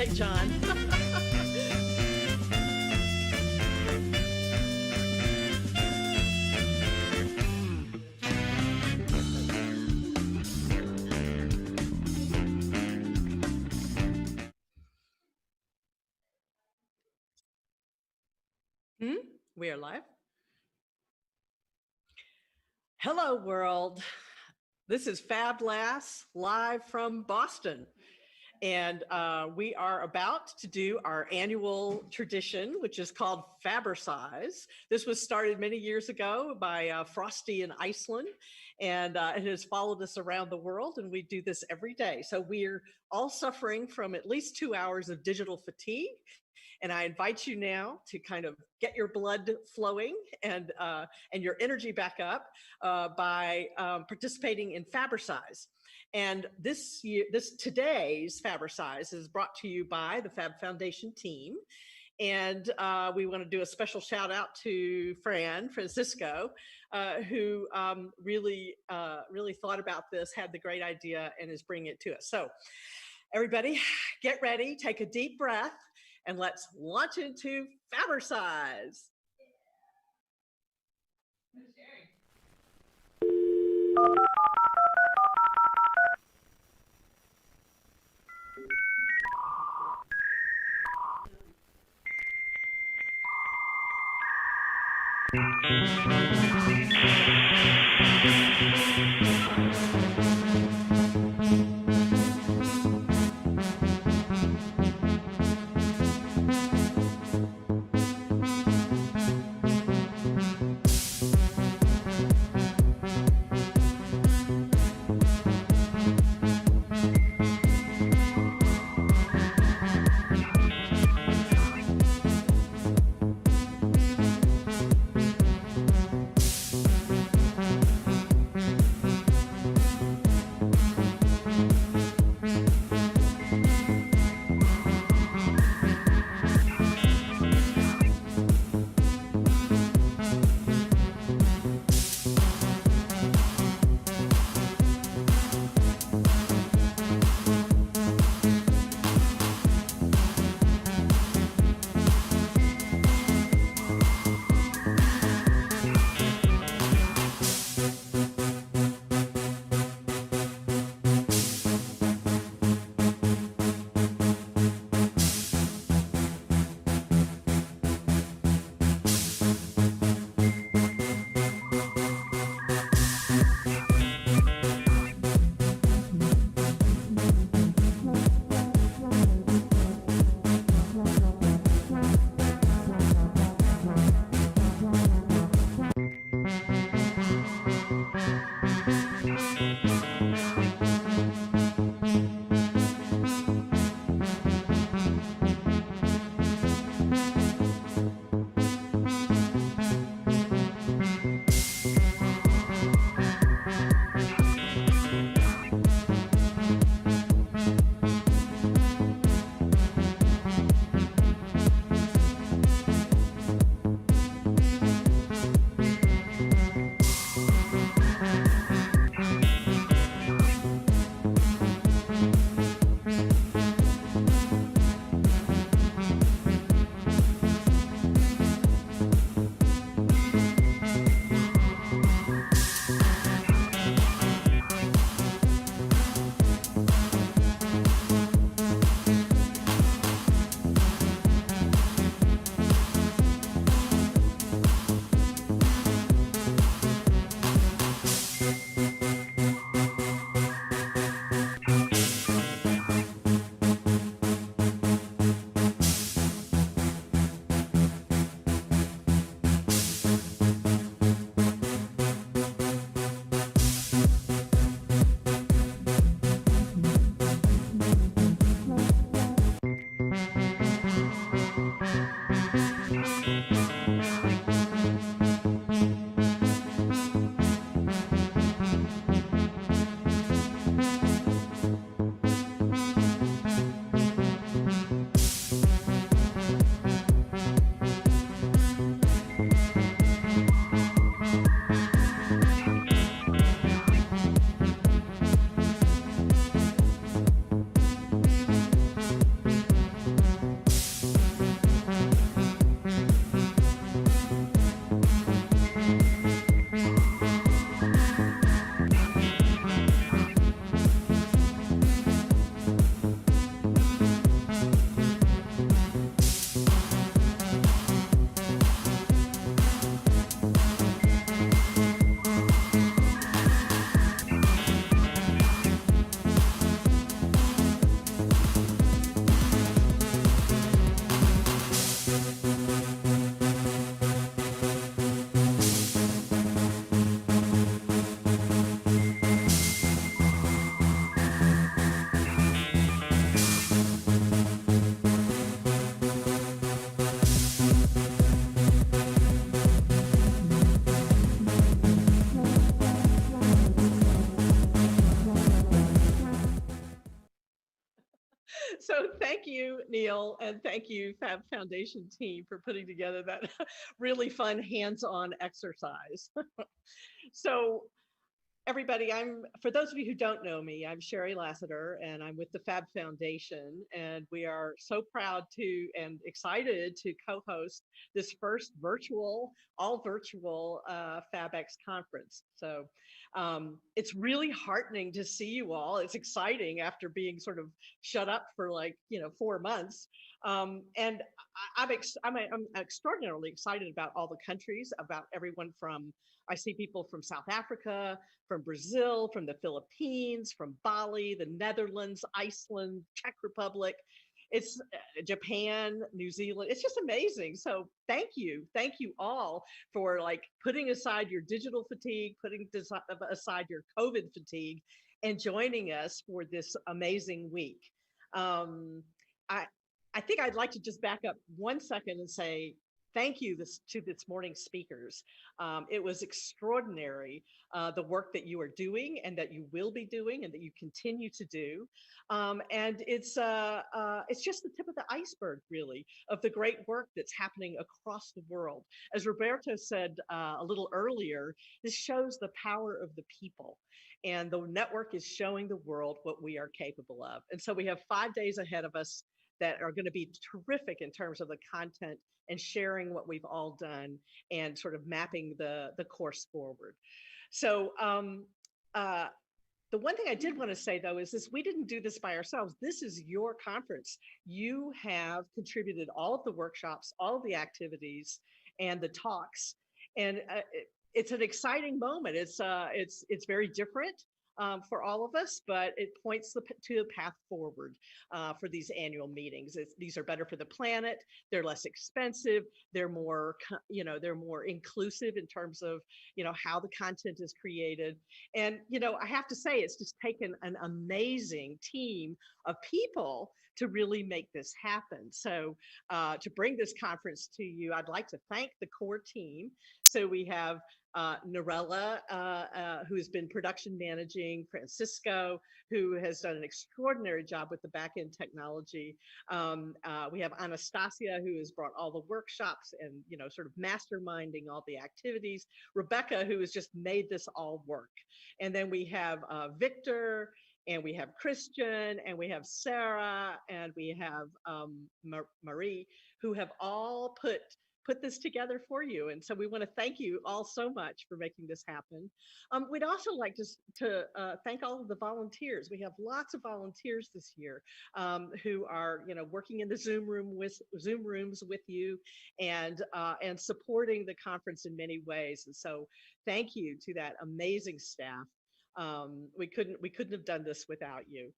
Okay, John. We are live. Hello, world. This is FabLab live from Boston. And we are about to do our annual tradition, which is called FABxLive. This was started many years ago by Frosty in Iceland, and it has followed us around the world, and we do this every day. So we're all suffering from at least 2 hours of digital fatigue. And I invite you now to kind of get your blood flowing and your energy back up by participating in FABxLive. And today's FABxLive is brought to you by the Fab Foundation team. And we want to do a special shout out to Francisco, who really thought about this, had the great idea, and is bringing it to us. So everybody, get ready, take a deep breath, and let's launch into FABxLive. So thank you, Neil, and thank you, Fab Foundation team, for putting together that really fun hands-on exercise. So everybody, for those of you who don't know me, I'm Sherry Lassiter and I'm with the Fab Foundation. And we are so proud to and excited to co-host this first all virtual FabX conference. So it's really heartening to see you all. It's exciting after being sort of shut up for 4 months. And I'm extraordinarily excited about all the countries, about everyone from, I see people from South Africa, from Brazil, from the Philippines, from Bali, the Netherlands, Iceland, Czech Republic. It's Japan, New Zealand. It's just amazing. So thank you all for putting aside your digital fatigue, putting aside your COVID fatigue, and joining us for this amazing week. I I think I'd like to just back up 1 second and say thank you to this morning's speakers. It was extraordinary, the work that you are doing and that you will be doing and that you continue to do. And it's just the tip of the iceberg, really, of the great work that's happening across the world. As Roberto said a little earlier, this shows the power of the people. And the network is showing the world what we are capable of. And so we have 5 days ahead of us that are going to be terrific in terms of the content and sharing what we've all done and sort of mapping the course forward. So the one thing I did want to say, though, is this: we didn't do this by ourselves. This is your conference. You have contributed all of the workshops, all of the activities, and the talks. And it's an exciting moment. It's very different for all of us, but it points to a path forward for these annual meetings. These are better for the planet. They're less expensive. They're more, they're more inclusive in terms of, how the content is created. And, I have to say, it's just taken an amazing team of people to really make this happen. So to bring this conference to you, I'd like to thank the core team. So we have Norella, who has been production managing, Francisco, who has done an extraordinary job with the back-end technology. We have Anastasia, who has brought all the workshops and, sort of masterminding all the activities. Rebecca, who has just made this all work. And then we have Victor, and we have Christian, and we have Sarah, and we have Marie, who have all put this together for you. And so we want to thank you all so much for making this happen. We'd also like to thank all of the volunteers. We have lots of volunteers this year who are, working in the Zoom rooms with you and supporting the conference in many ways. And so thank you to that amazing staff. We couldn't have done this without you.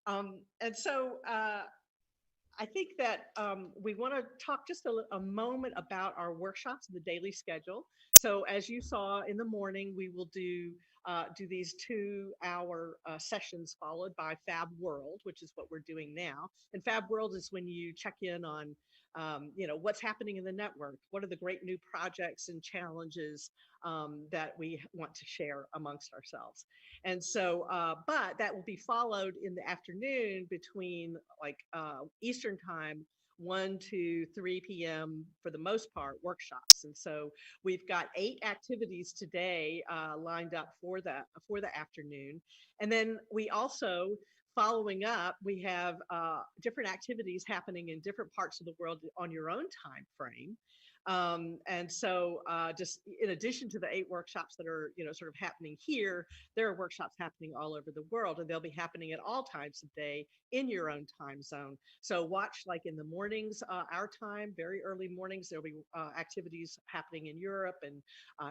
And so I think that we want to talk just a moment about our workshops and the daily schedule. So as you saw in the morning, we will do these 2-hour sessions followed by Fab World, which is what we're doing now. And Fab World is when you check in on what's happening in the network. What are the great new projects and challenges that we want to share amongst ourselves? And so, but that will be followed in the afternoon between Eastern time, 1 to 3 p.m. for the most part, workshops. And so we've got 8 activities today lined up for the afternoon. And then we also, following up, we have different activities happening in different parts of the world on your own time frame. And so just in addition to the 8 workshops that are, sort of happening here, there are workshops happening all over the world, and they'll be happening at all times of day in your own time zone. So watch, like in the mornings, our time, very early mornings, there'll be activities happening in Europe and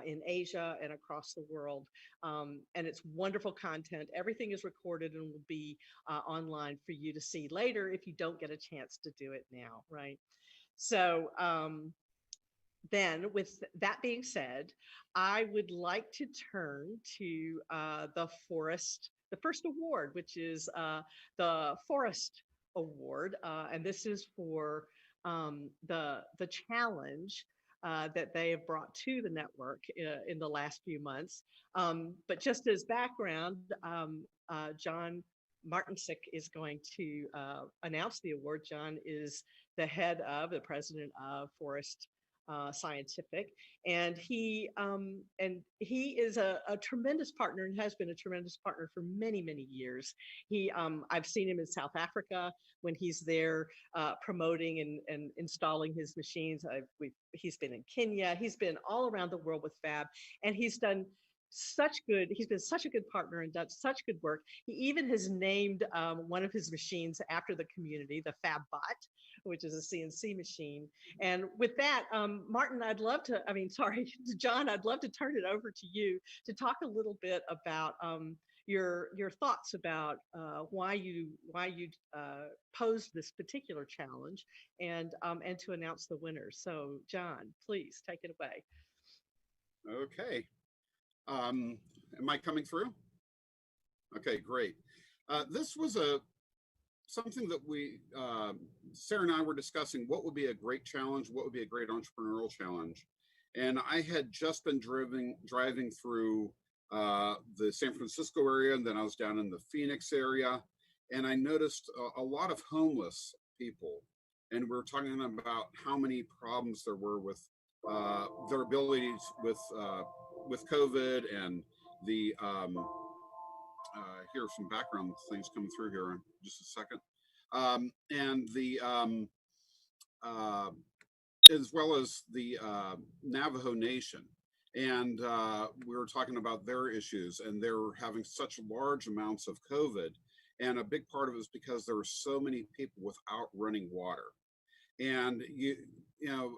in Asia and across the world. And it's wonderful content. Everything is recorded and will be online for you to see later if you don't get a chance to do it now, right? So, then, with that being said, I would like to turn to the first award, which is the Forest Award, and this is for the challenge that they have brought to the network in the last few months. But just as background, John Martinsik is going to announce the award. John is the president of Forest Scientific, and he is a tremendous partner and has been a tremendous partner for many, many years. I've seen him in South Africa when he's there promoting and installing his machines. He's been in Kenya. He's been all around the world with Fab, and he's been such a good partner and done such good work. He even has named one of his machines after the community, the FabBot, which is a CNC machine. And with that, Martin, John, I'd love to turn it over to you to talk a little bit about your thoughts about why you posed this particular challenge and to announce the winner. So, John, please take it away. Okay. Am I coming through? Okay, great. This was something that Sarah and I were discussing. What would be a great challenge? What would be a great entrepreneurial challenge? And I had just been driving through the San Francisco area, and then I was down in the Phoenix area, and I noticed a lot of homeless people. And we were talking about how many problems there were with their abilities with COVID and the here's some background things coming through here in just a second, and the as well as the Navajo Nation. And we were talking about their issues, and they're having such large amounts of COVID. And a big part of it is because there are so many people without running water. And you know,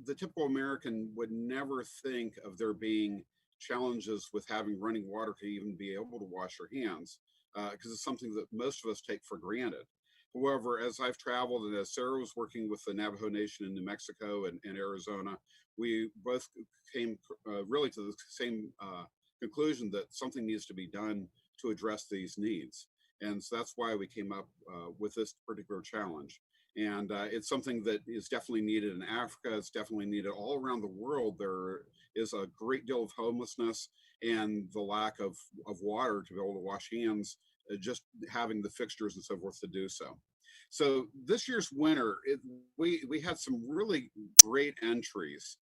the typical American would never think of there being challenges with having running water to even be able to wash your hands, because it's something that most of us take for granted. However, as I've traveled and as Sarah was working with the Navajo Nation in New Mexico and Arizona, we both came really to the same conclusion that something needs to be done to address these needs. And so that's why we came up with this particular challenge. And it's something that is definitely needed in Africa. It's definitely needed all around the world. There is a great deal of homelessness and the lack of water to be able to wash hands, just having the fixtures and so forth to do so. So this year's winner, we had some really great entries.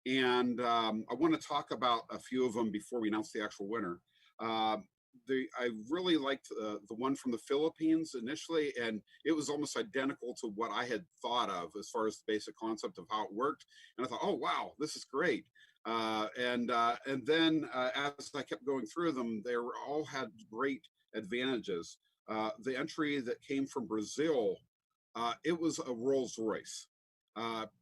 And I want to talk about a few of them before we announce the actual winner. I really liked the one from the Philippines initially, and it was almost identical to what I had thought of as far as the basic concept of how it worked. And I thought, oh wow, this is great. And then as I kept going through them, they all had great advantages. The entry that came from Brazil, it was a Rolls Royce.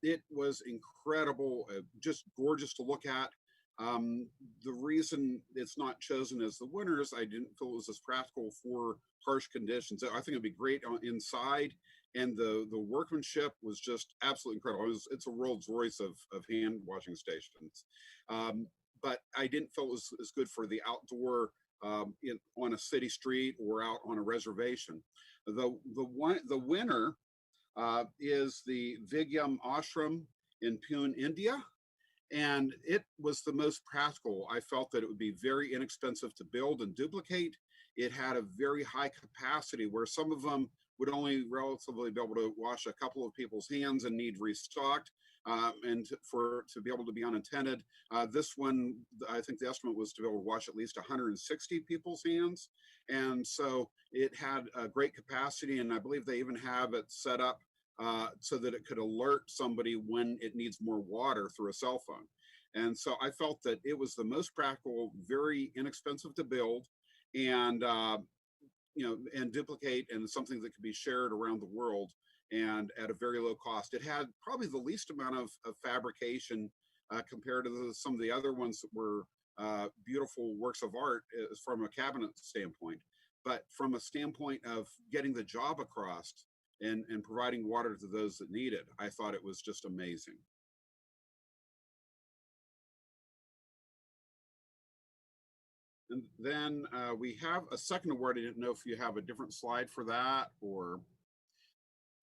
It was incredible, just gorgeous to look at. The reason it's not chosen as the winner is I didn't feel it was as practical for harsh conditions. I think it'd be great inside, and the workmanship was just absolutely incredible. It's a Rolls Royce of hand washing stations, but I didn't feel it was as good for the outdoor on a city street or out on a reservation. The winner is the Vigyam Ashram in Pune, India. And it was the most practical. I felt that it would be very inexpensive to build and duplicate. It had a very high capacity where some of them would only relatively be able to wash a couple of people's hands and need restocked, and to be able to be unattended. This one, I think the estimate was to be able to wash at least 160 people's hands. And so it had a great capacity, and I believe they even have it set up so that it could alert somebody when it needs more water through a cell phone. And so I felt that it was the most practical, very inexpensive to build, and and duplicate, and something that could be shared around the world and at a very low cost. It had probably the least amount of fabrication compared to some of the other ones that were beautiful works of art from a cabinet standpoint. But from a standpoint of getting the job across, and providing water to those that need it, I thought it was just amazing. And then we have a second award. I didn't know if you have a different slide for that, or,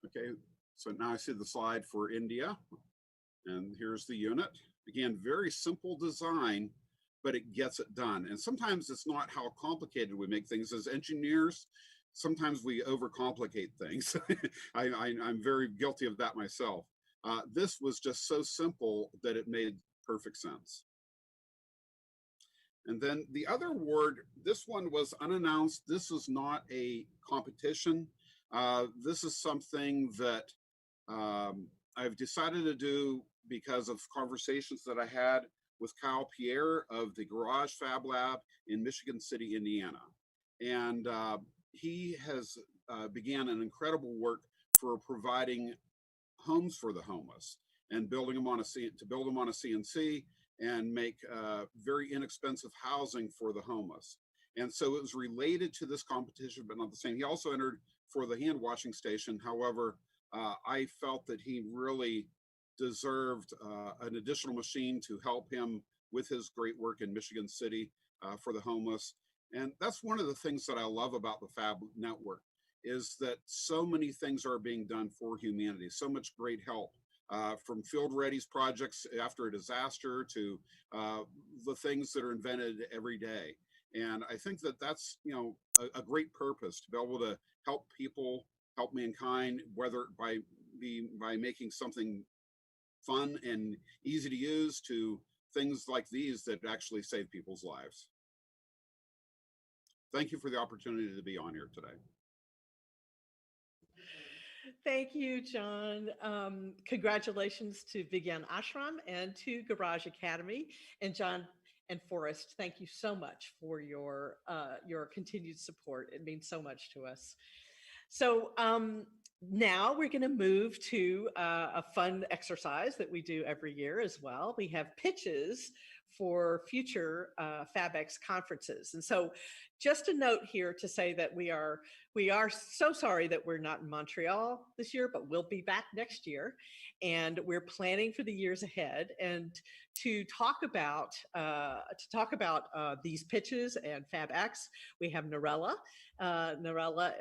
okay, so now I see the slide for India, and here's the unit. Again, very simple design, but it gets it done. And sometimes it's not how complicated we make things. As engineers, sometimes we overcomplicate things. I'm very guilty of that myself. This was just so simple that it made perfect sense. And then the other award, this one was unannounced. This is not a competition. This is something that I've decided to do because of conversations that I had with Kyle Pierre of the Garage FabLab in Michigan City, Indiana. And he has began an incredible work for providing homes for the homeless and building them on a CNC and make very inexpensive housing for the homeless. And so it was related to this competition, but not the same. He also entered for the hand washing station. However, I felt that he really deserved an additional machine to help him with his great work in Michigan City for the homeless. And that's one of the things that I love about the Fab Network, is that so many things are being done for humanity, so much great help. From Field Ready's projects after a disaster to the things that are invented every day. And I think that that's, you know, a great purpose, to be able to help people, help mankind, whether by making something fun and easy to use, to things like these that actually save people's lives. Thank you for the opportunity to be on here today. Thank you, John. Congratulations to Vigyan Ashram and to Garage Academy. And John and Forrest, thank you so much for your continued support. It means so much to us. So now we're going to move to a fun exercise that we do every year as well. We have pitches for future FabX conferences. And so just a note here to say that we are so sorry that we're not in Montreal this year, but we'll be back next year. And we're planning for the years ahead. And to talk about these pitches and FabX, we have Narella. Narella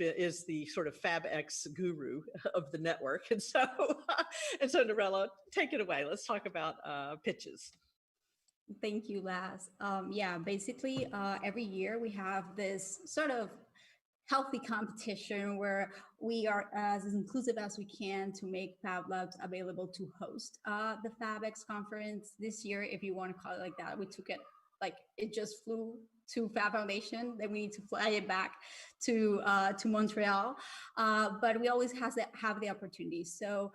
is the sort of FabX guru of the network. And so Narella, take it away. Let's talk about pitches. Thank you, Laz. Yeah, basically every year we have this sort of healthy competition where we are as inclusive as we can to make FabLabs available to host the FabX conference. This year, if you want to call it like that, we took it like it just flew to Fab Foundation, then we need to fly it back to Montreal. But we always have the opportunity. So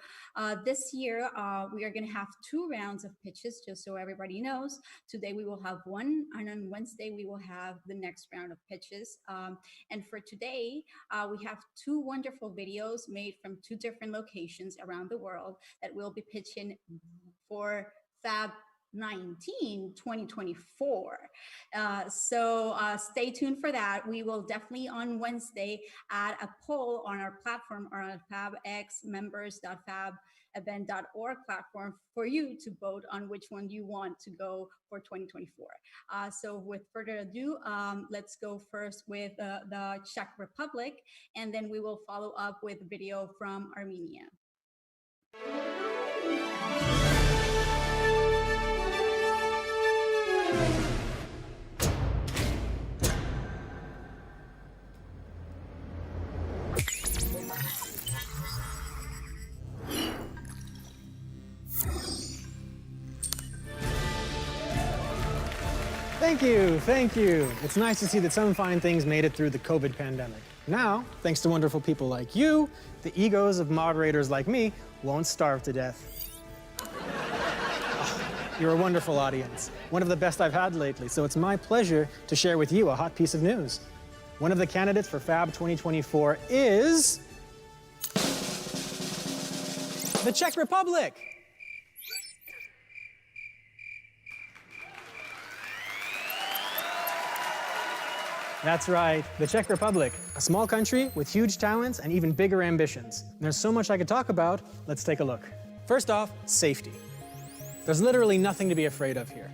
this year, we are going to have 2 rounds of pitches, just so everybody knows. Today, we will have one, and on Wednesday, we will have the next round of pitches. And for today, we have 2 wonderful videos made from 2 different locations around the world that we'll be pitching for Fab 2024. So stay tuned for that. We will definitely on Wednesday add a poll on our platform or on FABxMembers.FabEvent.org platform for you to vote on which one you want to go for 2024. So with further ado, let's go first with the Czech Republic, and then we will follow up with a video from Armenia. Thank you. It's nice to see that some fine things made it through the COVID pandemic. Now, thanks to wonderful people like you, the egos of moderators like me won't starve to death. You're a wonderful audience, one of the best I've had lately, so it's my pleasure to share with you a hot piece of news. One of the candidates for Fab 2024 is the Czech Republic. That's right, the Czech Republic, a small country with huge talents and even bigger ambitions. There's so much I could talk about. Let's take a look. First off, safety. There's literally nothing to be afraid of here.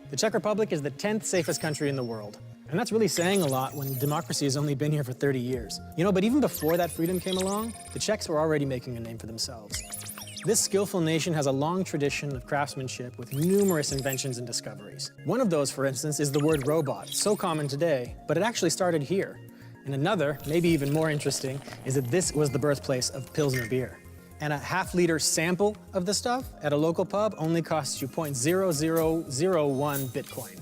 The Czech Republic is the 10th safest country in the world. And that's really saying a lot when democracy has only been here for 30 years. You know, but even before that freedom came along, the Czechs were already making a name for themselves. This skillful nation has a long tradition of craftsmanship with numerous inventions and discoveries. One of those, for instance, is the word robot, so common today, but it actually started here. And another, maybe even more interesting, is that this was the birthplace of Pilsner beer. And a half-liter sample of the stuff at a local pub only costs you 0.0001 Bitcoin.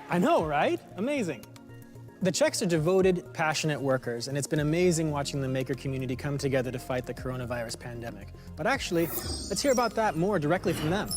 I know, right? Amazing. The Czechs are devoted, passionate workers, and it's been amazing watching the maker community come together to fight the coronavirus pandemic. But actually, let's hear about that more directly from them.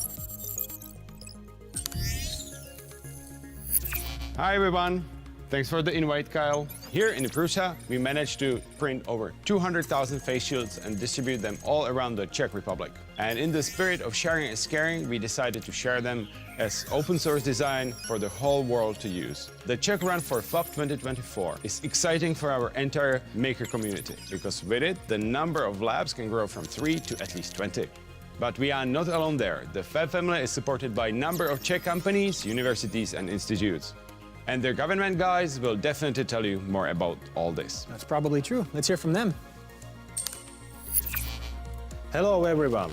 Hi everyone, thanks for the invite, Kyle. Here in Prussia, we managed to print over 200,000 face shields and distribute them all around the Czech Republic. And in the spirit of sharing is caring, we decided to share them as open source design for the whole world to use. The Czech run for FAB 2024 is exciting for our entire maker community, because with it, the number of labs can grow from 3 to at least 20. But we are not alone there. The Fab family is supported by a number of Czech companies, universities and institutes. And their government guys will definitely tell you more about all this. That's probably true. Let's hear from them. Hello everyone.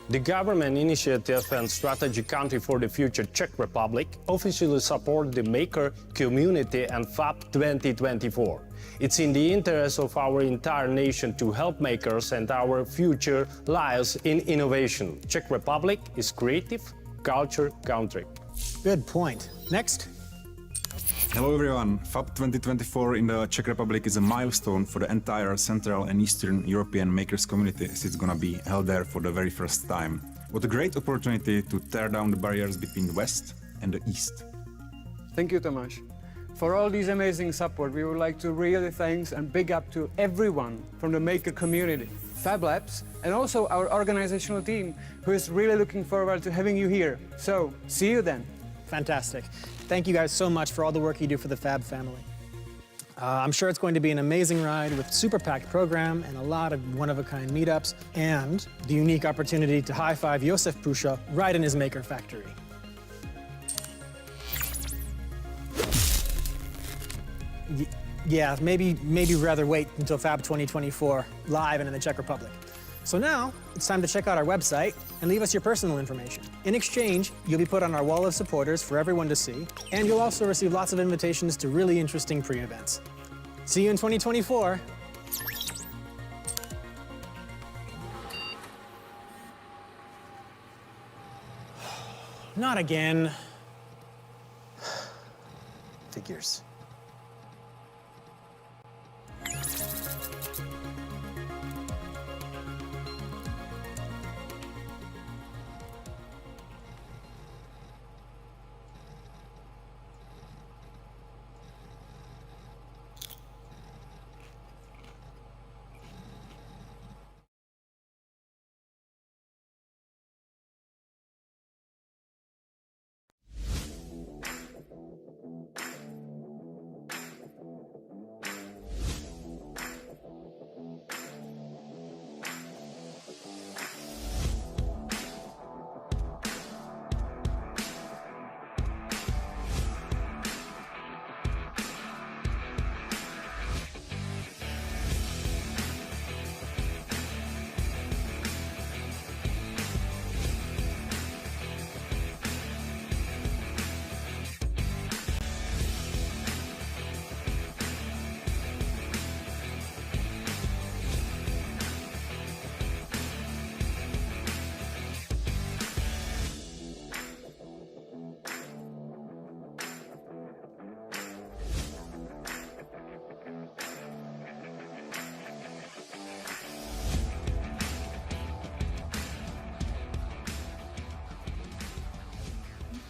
The government initiative and strategy Country for the Future Czech Republic officially support the maker community and FAB 2024. It's in the interest of our entire nation to help makers and our future lives in innovation. Czech Republic is creative culture country. Good point. Next. Hello everyone. FAB 2024 in the Czech Republic is a milestone for the entire Central and Eastern European makers community, as it's gonna be held there for the very first time. What a great opportunity to tear down the barriers between the West and the East. Thank you, Tomáš. For all these amazing support, we would like to really thanks and big up to everyone from the maker community, FabLabs, and also our organizational team, who is really looking forward to having you here. So, see you then. Fantastic. Thank you guys so much for all the work you do for the Fab family. I'm sure it's going to be an amazing ride with super packed program and a lot of one-of-a-kind meetups and the unique opportunity to high-five Josef Prussia right in his maker factory. Yeah, maybe rather wait until Fab 2024 live and in the Czech Republic. So now, it's time to check out our website and leave us your personal information. In exchange, you'll be put on our wall of supporters for everyone to see, and you'll also receive lots of invitations to really interesting pre-events. See you in 2024. Not again. Figures.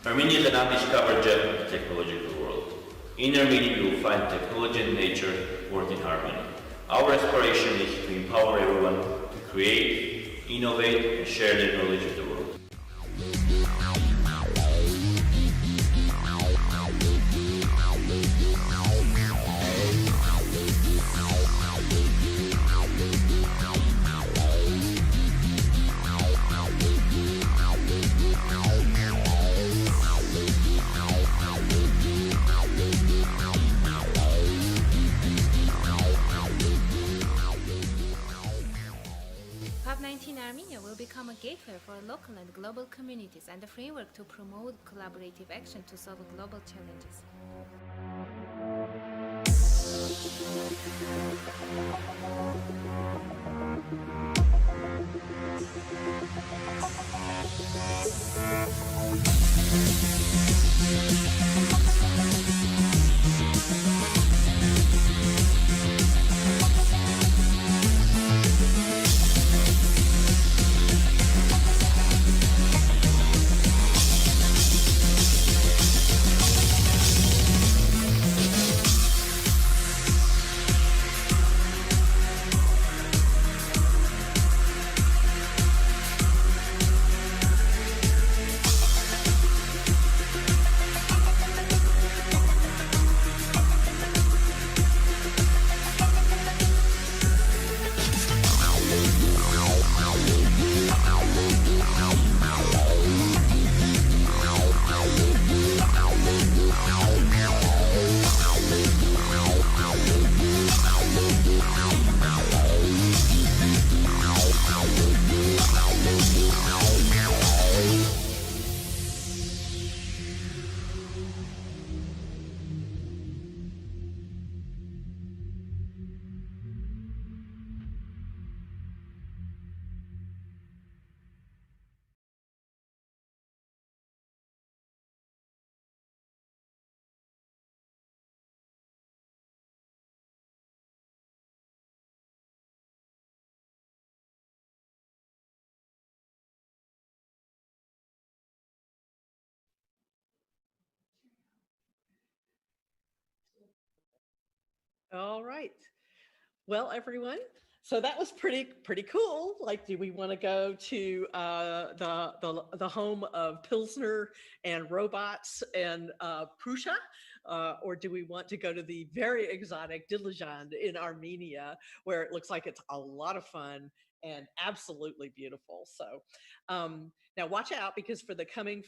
Armenia is an undiscovered gem of the technological world. In Armenia, you will find technology and nature work in harmony. Our aspiration is to empower everyone to create, innovate, and share their knowledge with the world. 2019 Armenia will become a gateway for local and global communities and a framework to promote collaborative action to solve global challenges. All right. Well, everyone, so that was pretty cool. Like, do we want to go to the home of Pilsner and robots and Prussia, or do we want to go to the very exotic Diligand in Armenia, where it looks like it's a lot of fun and absolutely beautiful? So now watch out, because for the coming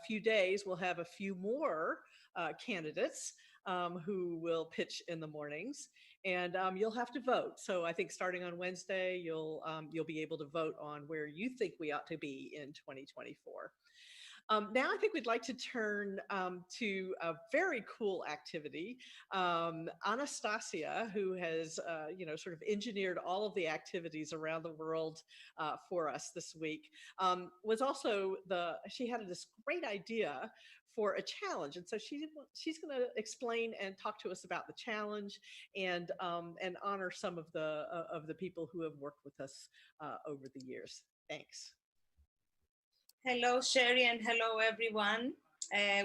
few days, we'll have a few more candidates who will pitch in the mornings, and you'll have to vote. So I think starting on Wednesday, you'll be able to vote on where you think we ought to be in 2024. Now I think we'd like to turn to a very cool activity. Anastasia, who has sort of engineered all of the activities around the world for us this week, was also she had this great idea for a challenge, and so she's going to explain and talk to us about the challenge and honor some of the people who have worked with us over the years. Thanks. Hello, Sherry, and hello, everyone.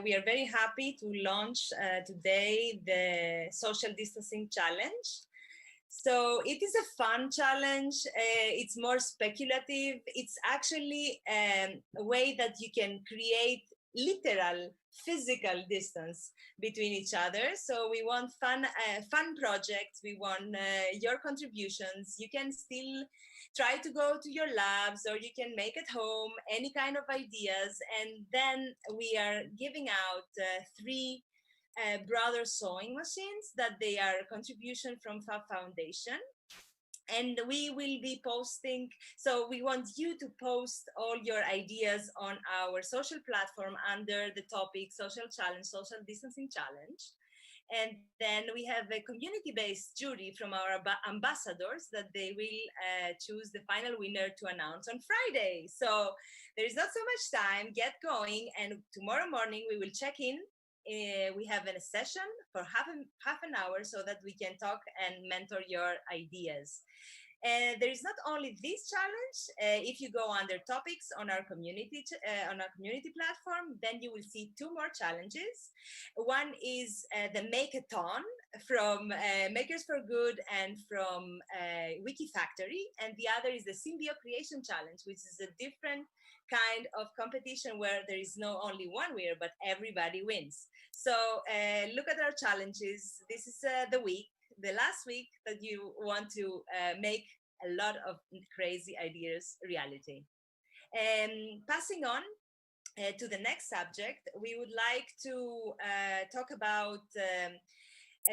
We are very happy to launch today the Social Distancing Challenge. So it is a fun challenge. It's more speculative. It's actually a way that you can create literal physical distance between each other. So we want fun projects. We want your contributions. You can still try to go to your labs, or you can make at home any kind of ideas. And then we are giving out 3 brother sewing machines that they are a contribution from Fab Foundation. And we will be posting, so we want you to post all your ideas on our social platform under the topic Social Challenge, Social Distancing Challenge. And then we have a community-based jury from our ambassadors that they will choose the final winner to announce on Friday. So there is not so much time, get going. And tomorrow morning we will check in. We have a session for half an hour so that we can talk and mentor your ideas. There is not only this challenge. If you go under topics on our community platform, then you will see 2 more challenges. One is the Make-a-thon from Makers for Good and from Wikifactory, and the other is the Symbio Creation Challenge, which is a different kind of competition where there is no only one winner, but everybody wins. So look at our challenges. This is the last week that you want to make a lot of crazy ideas reality. Passing on to the next subject, we would like to talk about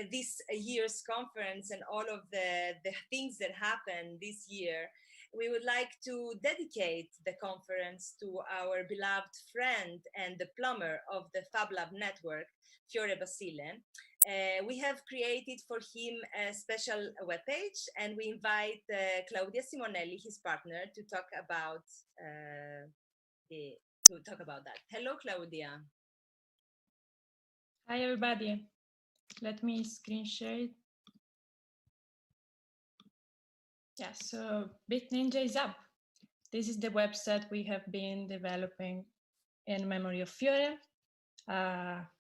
this year's conference and all of the things that happened this year. we would like to dedicate the conference to our beloved friend and the plumber of the FabLab network, Fiore Basile. We have created for him a special webpage, and we invite Claudia Simonelli, his partner, to talk about that. Hello, Claudia. Hi, everybody. Let me screen share it. Yeah, so BitNinja is up. This is the website we have been developing in memory of Fiore.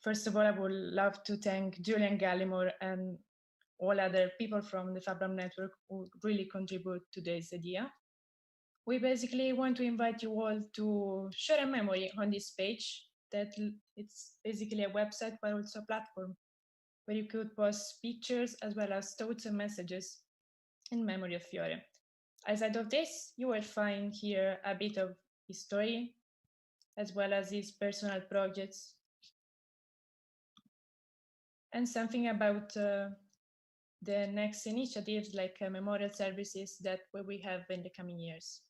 First of all, I would love to thank Julian Gallimore and all other people from the FabLab network who really contribute to this idea. We basically want to invite you all to share a memory on this page. That it's basically a website, but also a platform where you could post pictures as well as thoughts and messages in memory of Fiore. Aside of this, you will find here a bit of his story, as well as his personal projects, and something about the next initiatives like memorial services that we have in the coming years.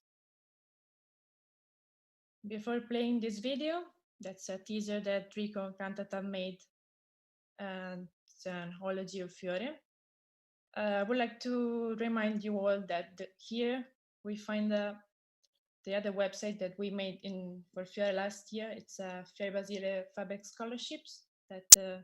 Before playing this video, that's a teaser that Rico Cantata made, and it's an hology of Fiore. I would like to remind you all that here we find the other website that we made for Fiore last year. It's Fiore Basile FABx scholarships that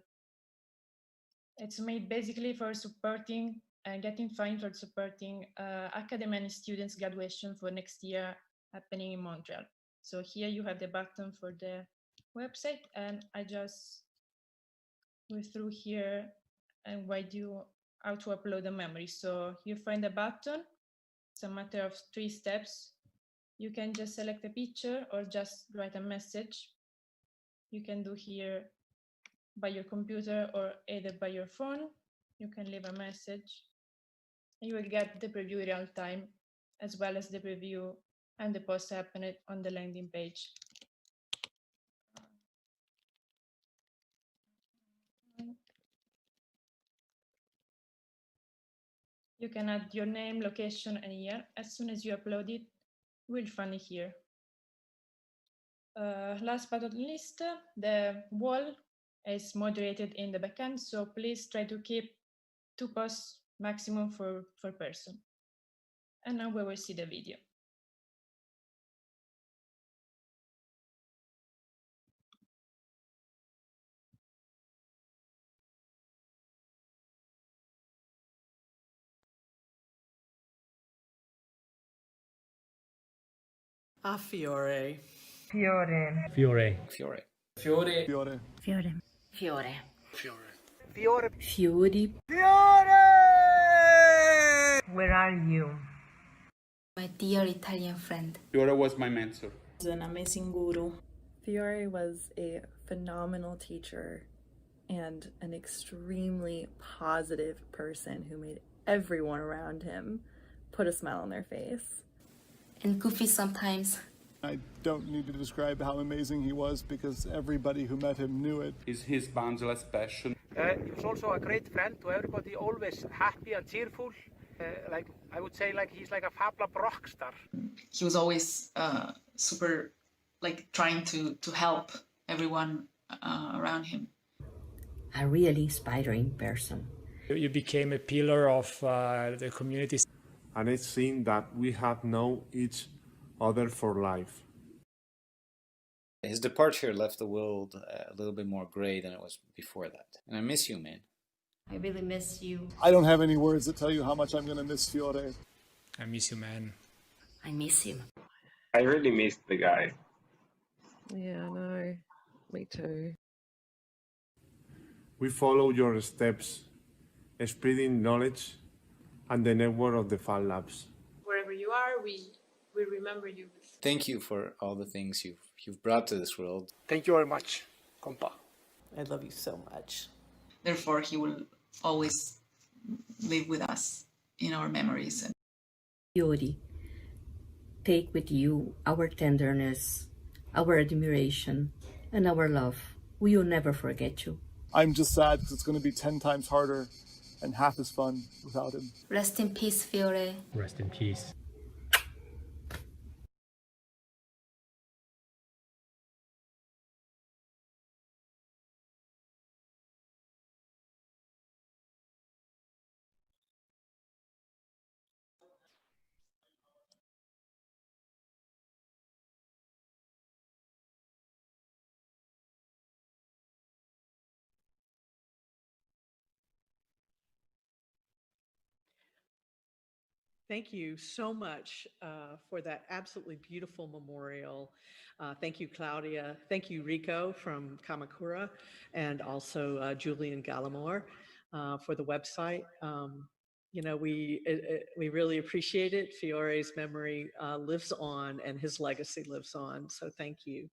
it's made basically for supporting and getting funds for supporting academic and students graduation for next year happening in Montreal. So here you have the button for the website, and I just go through here and guide you how to upload the memory. So you find the button. It's a matter of 3 steps. You can just select a picture or just write a message. You can do here by your computer or either by your phone. You can leave a message. You will get the preview real time, as well as the preview and the post happening on the landing page. You can add your name, location, and year. As soon as you upload it, you will find it here. Last but not least, the wall is moderated in the backend, so please try to keep 2 posts maximum per person. And now we will see the video. Fiore. Fiore. Fiore. Fiore. Fiore. Fiore. Fiore. Fiore. Fiore. Fiore. Fiori. Fiore! Where are you? My dear Italian friend. Fiore was my mentor. He's an amazing guru. Fiore was a phenomenal teacher and an extremely positive person who made everyone around him put a smile on their face. And goofy sometimes. I don't need to describe how amazing he was because everybody who met him knew it. Is his boundless passion. He was also a great friend to everybody, always happy and cheerful. Like I would say, like he's like a FabLab rock star. He was always super, like trying to help everyone around him. A really inspiring person. You became a pillar of the community. And it seemed that we had known each other for life. His departure left the world a little bit more gray than it was before that. And I miss you, man. I really miss you. I don't have any words to tell you how much I'm going to miss Fiore. I miss you, man. I miss him. I really missed the guy. Yeah, I know. Me too. We follow your steps, spreading knowledge and the network of the FabLabs. Wherever you are, we remember you. Thank you for all the things you've brought to this world. Thank you very much, compa. I love you so much. Therefore, he will always live with us in our memories. Fiore, take with you our tenderness, our admiration, and our love. We will never forget you. I'm just sad because it's going to be 10 times harder and half as fun without him. Rest in peace, Fiore. Rest in peace. Thank you so much for that absolutely beautiful memorial. Thank you, Claudia. Thank you, Rico from Kamakura, and also Julian Gallimore for the website. You know, we really appreciate it. Fiore's memory lives on and his legacy lives on, so thank you.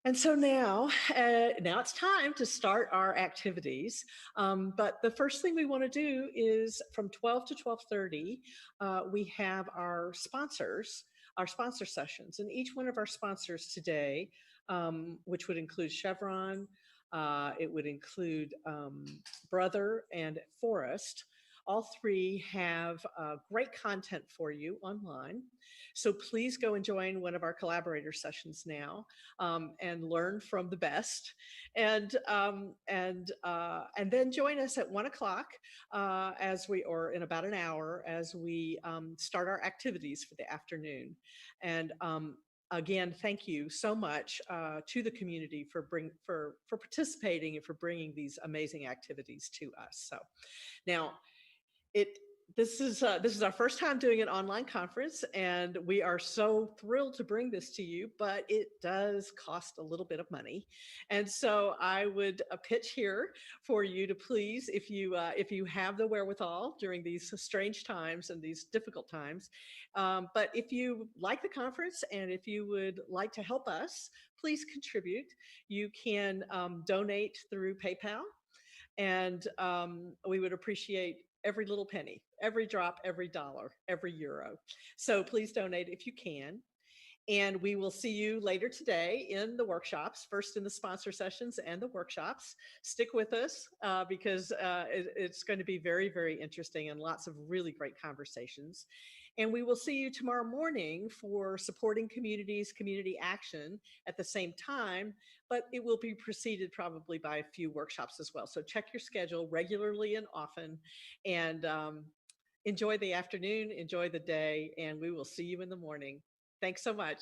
And so now it's time to start our activities. But the first thing we want to do is from 12 to 12:30, we have our sponsors, our sponsor sessions. And each one of our sponsors today, which would include Chevron, it would include Brother and Forest. All three have great content for you online. So please go and join one of our collaborator sessions now and learn from the best. And then join us at 1 o'clock or in about an hour as we start our activities for the afternoon. And again, thank you so much to the community for participating and for bringing these amazing activities to us. So now, this is our first time doing an online conference, and we are so thrilled to bring this to you, but it does cost a little bit of money. And so I would pitch here for you to please, if you have the wherewithal during these strange times and these difficult times, but if you like the conference and if you would like to help us, please contribute. You can donate through PayPal, and we would appreciate every little penny, every drop, every dollar, every euro. So please donate if you can. And we will see you later today in the workshops, first in the sponsor sessions and the workshops. Stick with us because it's going to be very, very interesting and lots of really great conversations. And we will see you tomorrow morning for supporting communities, community action at the same time, but it will be preceded probably by a few workshops as well. So check your schedule regularly and often, and enjoy the afternoon, enjoy the day, and we will see you in the morning. Thanks so much.